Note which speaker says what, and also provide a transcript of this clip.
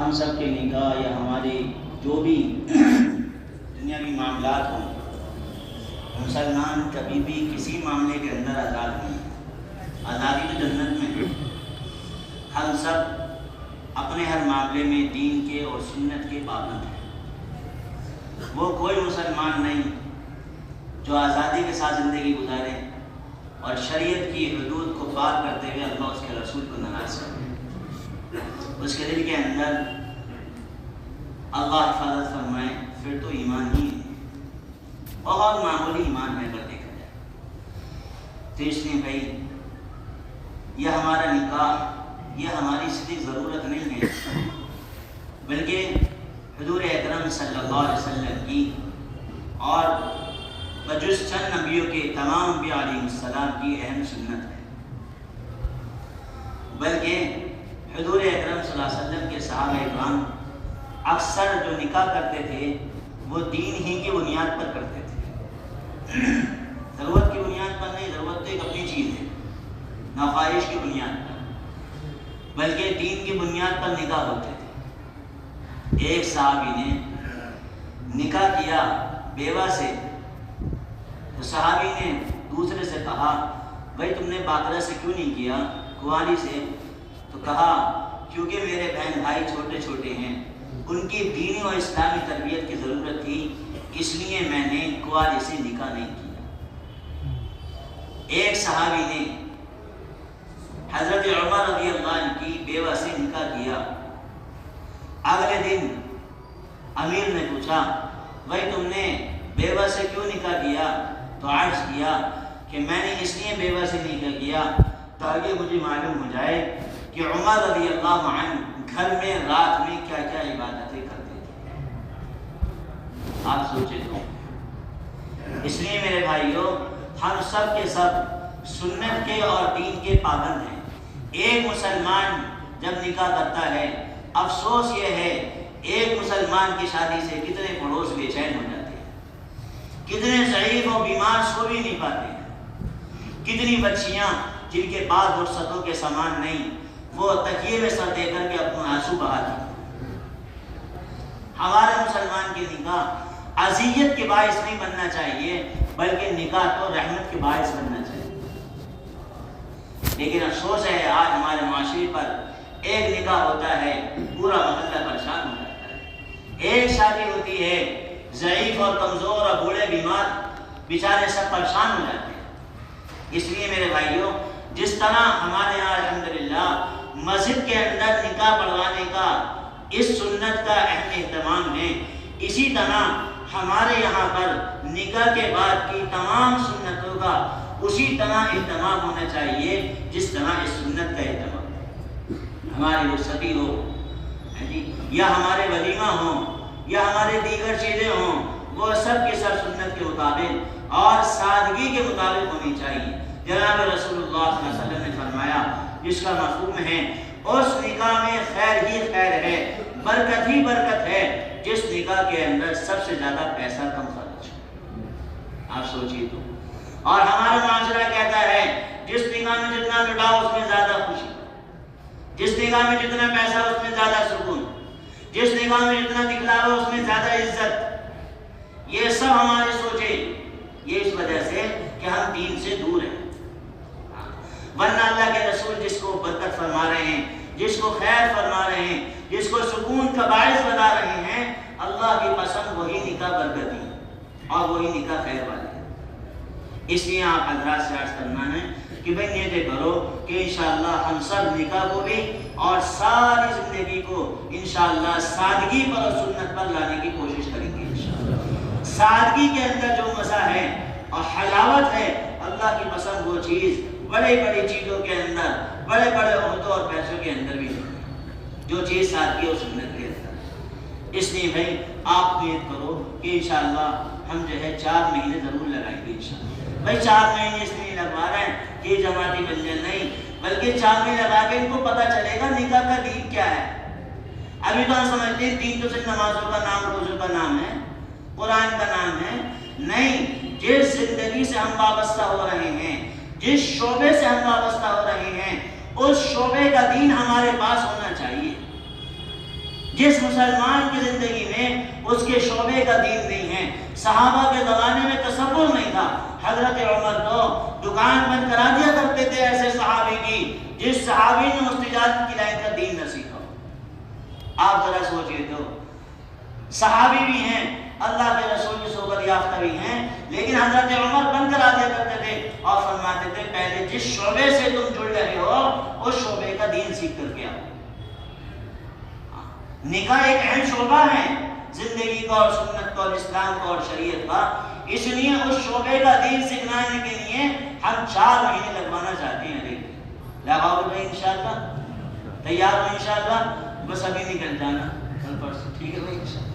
Speaker 1: ہم سب کے نکاح یا ہمارے جو بھی دنیاوی معاملات ہوں، مسلمان کبھی بھی کسی معاملے کے اندر آزاد نہیں. آزادی تو جنت میں ہے. ہم سب اپنے ہر معاملے میں دین کے اور سنت کے پابند ہیں. وہ کوئی مسلمان نہیں جو آزادی کے ساتھ زندگی گزارے اور شریعت کی حدود کو پار کرتے ہوئے اللہ اس کے رسول کو ناراض کرے. اس کے دل کے اندر اللہ حفاظت فرمائے پھر تو ایمان ہی ہے، بہت معمولی ایمان ہے اگر دیکھا جائے. تو اس لیے بھائی یہ ہمارا نکاح یہ ہماری صرف ضرورت نہیں ہے، بلکہ حضور اکرم صلی اللہ علیہ وسلم کی اور بجز چند نبیوں کے تمام انبیاء علیہ السلام کی اہم سنت ہے. بلکہ حضور اکرم صلی اللہ علیہ وسلم کے صحابہ اکرام اکثر جو نکاح کرتے تھے وہ دین ہی کی بنیاد پر کرتے تھے. ضرورت کی بنیاد پر نہیں، ضرورت تو ایک اپنی چیز ہے، نہ خواہش کی بنیاد پر، بلکہ دین کی بنیاد پر نکاح ہوتے تھے. ایک صحابی نے نکاح کیا بیوہ سے، تو صحابی نے دوسرے سے کہا بھائی تم نے باقرہ سے کیوں نہیں کیا، کنواری سے؟ تو کہا کیونکہ میرے بہن بھائی چھوٹے چھوٹے ہیں، ان کی دینی اور اسلامی تربیت کی ضرورت تھی، اس لیے میں نے کنواری سے نکاح نہیں کیا. ایک صحابی نے حضرت عمر رضی اللہ عنہ کی بیوہ سے نکاح کیا. اگلے دن امیر نے پوچھا بھائی تم نے بیوہ سے کیوں نکاح کیا؟ تو عرض کیا کہ میں نے اس لیے بیوہ سے نکاح کیا تاکہ مجھے معلوم ہو جائے کہ عمر رضی اللہ عنہ گھر میں رات میں کیا کیا عبادتیں کرتے تھے. آپ سوچے تو. اس لیے میرے بھائیوں ہم سب کے سب سنت کے اور دین کے پابند ہیں. ایک مسلمان جب نکاح کرتا ہے، افسوس یہ ہے ایک مسلمان کی شادی سے کتنے پڑوس بے چین ہو جاتے ہیں، کتنے ضعیف اور بیمار سو بھی نہیں پاتے ہیں، کتنی بچیاں جن کے پاس رخصتوں کے سامان نہیں وہ تکیے میں سر دے کر کے اپنے آنسو بہاتی ہیں. ہمارے مسلمان کے نکاح اذیت کے باعث نہیں بننا چاہیے، بلکہ نکاح تو رحمت کے باعث بننا چاہیے. لیکن افسوس ہے آج ہمارے معاشرے پر ایک نکاح ہوتا ہے پورا محلہ پریشان ہو جاتا ہے. ایک شادی ہوتی ہے ضعیف اور کمزور اور بوڑھے بیمار بیچارے سب پریشان ہو جاتے ہیں. اس لیے میرے بھائیوں جس طرح ہمارے یہاں الحمدللہ مسجد کے اندر نکاح پڑھوانے کا اس سنت کا اہم اہتمام ہے، اسی طرح ہمارے یہاں پر نکاح کے بعد کی تمام سنتوں کا اسی طرح اہتمام ہونا چاہیے جس طرح اس سنت کا اہتمام ہے. ہماری رخصتی ہو یا ہمارے ولیمہ ہوں یا ہمارے دیگر چیزیں ہوں، وہ سب کے سب سنت کے مطابق اور سادگی کے مطابق ہونی چاہیے. جناب رسول اللہ صلی اللہ علیہ وسلم نے فرمایا جس کا مفہوم ہے اس نکاح میں خیر ہی خیر ہے، برکت ہی برکت ہے جس نکاح کے اندر سب سے زیادہ پیسہ کم خرچ. آپ سوچیے تو. اور ہمارا معاشرہ کہتا ہے جس نکاح میں جتنا لٹاؤ اس میں زیادہ خوشی، جس نکاح میں جتنا پیسہ اس میں زیادہ سکون، جس نکاح میں جتنا دکھلاوا اس میں زیادہ عزت. یہ سب ہماری سوچے، یہ اس وجہ سے کہ ہم دین سے دور ہیں. ورنہ اللہ کے رسول جس کو برکت فرما رہے ہیں، جس کو خیر فرما رہے ہیں، جس کو سکون کا باعث بتا رہے ہیں، اللہ کی پسند وہی نکاح برکتی ہے اور وہی نکاح خیر والی ہے. اس لیے آپ حضرات سے عرض کرنا ہے کہ بھئی نیتیں کرو کہ انشاءاللہ ہم سب نکاح کو بھی اور ساری زندگی کو انشاءاللہ سادگی پر اور سنت پر لانے کی کوشش کریں گے. انشاءاللہ سادگی کے اندر جو مزہ ہے اور حلاوت ہے، اللہ کی پسند وہ چیز بڑے بڑی چیزوں کے اندر، بڑے بڑے عہدوں اور پیسوں کے اندر بھی نہیں ہے، جو چیز سادگی اور سنت کے اندر. اس لیے بھائی آپ نیت کرو کہ انشاءاللہ ہم جو ہے 4 مہینے ضرور لگائیں گے. انشاءاللہ بھائی 4 مہینے اس لیے لگوا رہے ہیں کہ جماعتی بن جائے نہیں، بلکہ 4 مہینے لگا کے ان کو پتہ چلے گا نکاح کا دین کیا ہے. ابھی تو ہم سمجھتے ہیں دین تو صرف نمازوں کا نام، روزوں کا نام ہے، قرآن کا نام ہے. نہیں، جس زندگی سے ہم وابستہ ہو رہے ہیں، جس شعبے سے ہم وابستہ ہو رہے ہیں، اس شعبے کا دین ہمارے پاس ہونا چاہیے. جس مسلمان کی زندگی میں اس کے شعبے کا دین نہیں ہے. صحابہ کے زمانے میں تصور نہیں تھا. حضرت عمر تو دکان بند کرا دیا کرتے تھے ایسے صحابی کی جس صحابی نے اس تجارت کی لائن کا دین نہ سیکھا. آپ ذرا سوچئے تو صحابی بھی ہیں, اللہ کے رسول کی صحبت یافتہ بھی ہیں, لیکن حضرت عمر بند کرا دیا کرتے تھے اور فرماتے تھے پہلے جس شعبے سے تم جڑ رہے ہو اس شعبے کا دین سیکھ کر کے آؤ. نکاح ایک اہم شعبہ ہے زندگی کا اور سنت کا اور اسلام کا اور شریعت کا, اس لیے اس شعبے کا دین سکھلانے کے لیے ہم 4 مہینے لگوانا چاہتے ہیں. لگاؤ گے بھائی انشاءاللہ؟ تیار ہو انشاءاللہ؟ بس ابھی نکل جانا کل پرسوں, ٹھیک ہے بھائی انشاءاللہ.